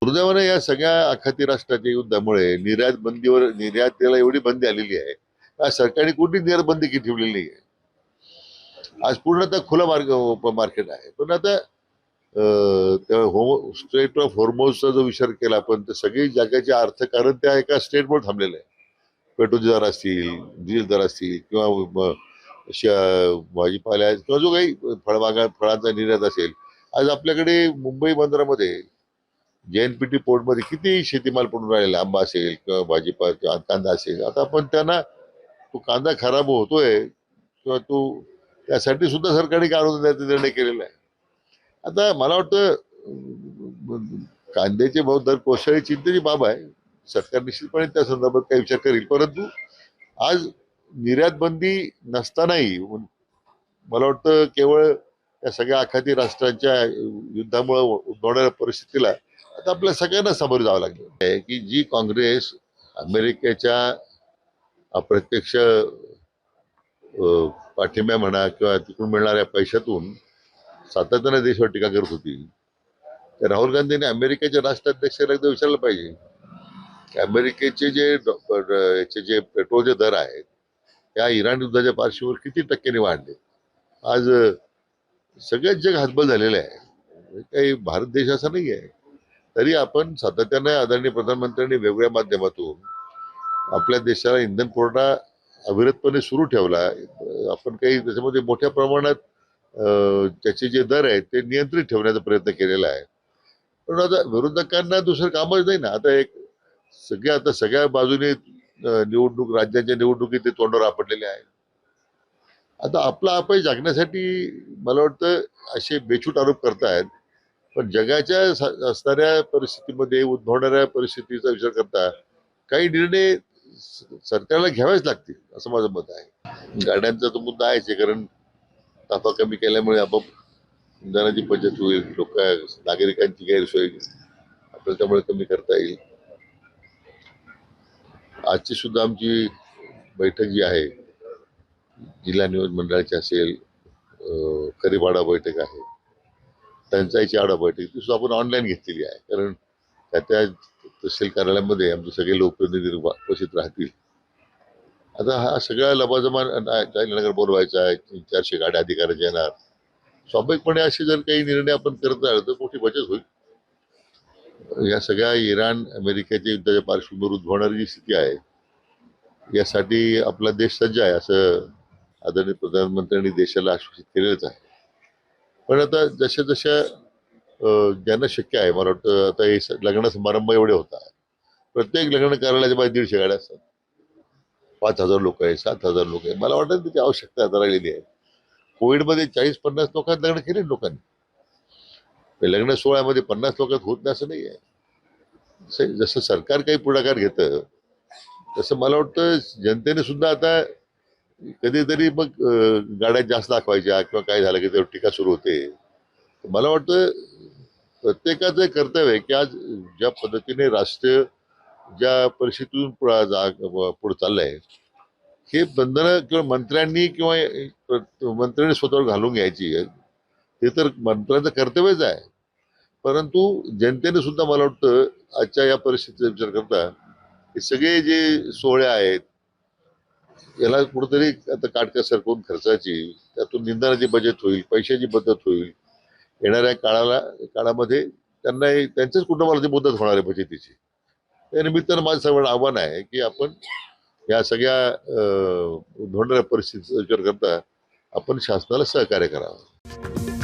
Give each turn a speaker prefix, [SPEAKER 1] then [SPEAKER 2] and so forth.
[SPEAKER 1] दुर्दैवाने या सगळ्या आखाती राष्ट्राच्या युद्धामुळे निर्यात बंदीवर निर्यातीला एवढी बंदी आलेली आहे, सरकारने कुठली निर्यात बंदी ठेवलेली नाही आहे. आज पूर्णतः खुला मार्केट आहे. पण आता स्ट्रेट ऑफ हॉर्मोजचा जो विचार केला आपण, तर सगळी जगाचे अर्थकारण त्या एका स्टेटवर थांबलेलं आहे. पेट्रोलचे दर असतील, डिझेल दर असतील, किंवा भाजीपाला किंवा जो काही फळांचा निर्यात असेल. आज आपल्याकडे मुंबई बंदरामध्ये JNPT पोर्टमध्ये किती शेतीमाल पडून राहिलेला, आंबा असेल किंवा भाजीपाला किंवा कांदा असेल. आता आपण त्यांना तो कांदा खराब होतोय किंवा तो त्यासाठी सुद्धा सरकारने अनुदान द्यायचा निर्णय केलेला आहे. आता मला वाटतं कांद्याचे भाव दर कोसळी चिंतेची बाब आहे. सरकार निश्चितपणे त्या संदर्भात काही विचार करेल. परंतु आज निर्यात बंदी नसतानाही मला वाटतं केवळ या सगळ्या आखाती राष्ट्रांच्या युद्धामुळे उद्भवणाऱ्या परिस्थितीला आता आपल्या सगळ्यांना सामोरे जावं लागलं आहे की जी काँग्रेस अमेरिकेच्या अप्रत्यक्ष पाठिंब्या म्हणा किंवा तिकडून मिळणाऱ्या पैशातून सातत्याने देशावर टीका करत होती, तर राहुल गांधींनी अमेरिकेच्या राष्ट्राध्यक्षाला एकदा विचारलं पाहिजे की अमेरिकेचे जे पेट्रोलचे दर आहेत त्या इराण युद्धाच्या पार्श्वभूमीवर किती टक्क्यांनी वाढले. आज सगळ्याच जग हतबल झालेलं आहे. काही भारत देश असा नाही आहे. तरी आपण सातत्याने आदरणीय प्रधानमंत्र्यांनी वेगवेगळ्या माध्यमातून आपल्या देशाला इंधन पुरवठा अविरतपणे सुरू ठेवला. आपण काही त्याच्यामध्ये मोठ्या प्रमाणात त्याचे जे दर आहेत ते नियंत्रित ठेवण्याचा प्रयत्न केलेला आहे. पण आता विरोधकांना दुसरं कामच नाही ना. आता सगळ्या बाजूने निवडणूक, राज्याच्या निवडणुकीत ते तोंडावर आपटलेले आहे. आता आपला अपयश जगण्यासाठी मला वाटतं असे बेछूट आरोप करतायत. पण जगाच्या असणाऱ्या परिस्थितीमध्ये उद्भवणाऱ्या परिस्थितीचा विचार करता काही निर्णय सरकारला घ्यावेच लागतील असं माझं मत आहे. गाड्यांचा तो मुद्दा आहेच, कारण ताफा कमी केल्यामुळे आपोआप इंधनाची बचत होईल, नागरिकांची गैरसोय आपल्याला त्यामुळे कमी करता येईल. आजची सुद्धा आमची बैठक जी आहे जिल्हा नियोजन मंडळाची असेल, खरीपाडा बैठक आहे, टंचाईची आढावा बैठक, ती सुद्धा आपण ऑनलाईन घेतलेली आहे. कारण त्या तहसील कार्यालयामध्ये आमचे सगळे लोकप्रतिनिधी उपस्थित राहतील. आता हा सगळा लबाजमा बोलवायचा आहे. 400 गाड्या अधिकाऱ्याचे येणार. स्वाभाविकपणे असे जर काही निर्णय आपण करत राहिलो तर मोठी बचत होईल. या सगळ्या इराण अमेरिकेच्या युद्धाच्या पार्श्वभूमीवर उद्भवणारी जी स्थिती आहे यासाठी आपला देश सज्ज आहे असं आदरणीय प्रधानमंत्र्यांनी देशाला आश्वासित केलेलंच आहे. पण आता जशा ज्यांना शक्य आहे, मला वाटतं आता हे लग्न समारंभ एवढे होतात, प्रत्येक लग्न कार्यालयाच्या बाहेर 150 गाड्या असतात. 5,000 लोक आहे, 7,000 लोक आहे. मला वाटतं त्याची आवश्यकता आता राहिलेली आहे. कोविडमध्ये 40-50 लोकांत लग्न केले लोकांनी. लग्न सोहळ्यामध्ये 50 लोकांत होत नाही असं नाही आहे. जसं सरकार काही पुढाकार घेतं तसं मला वाटतं जनतेने सुद्धा आता कधीतरी मग गाड्या जास्त दाखवायच्या किंवा काय झालं की त्यावर टीका सुरू होते. मला वाटतं प्रत्येकाचं कर्तव्य आहे की आज ज्या पद्धतीने राष्ट्र ज्या परिस्थितीतून पुढे चाललंय, हे बंधनं किंवा मंत्र्यांनी स्वतःवर घालून घ्यायची, हे तर मंत्र्यांचं कर्तव्यच आहे. परंतु जनतेने सुद्धा मला वाटतं आजच्या या परिस्थितीचा विचार करता हे सगळे जे सोहळे आहेत याला कुठेतरी आता काटकसर करून खर्चाची, त्यातून इंधनाची बचत होईल, पैशाची बचत होईल. येणाऱ्या काळामध्ये त्यांच्याच कुटुंबाला मदत होणार आहे बचतीची. त्या निमित्तानं माझं सर्वांना आव्हान आहे की आपण या सगळ्या उद्भवणाऱ्या परिस्थितीचा विचार करता आपण शासनाला सहकार्य करावं.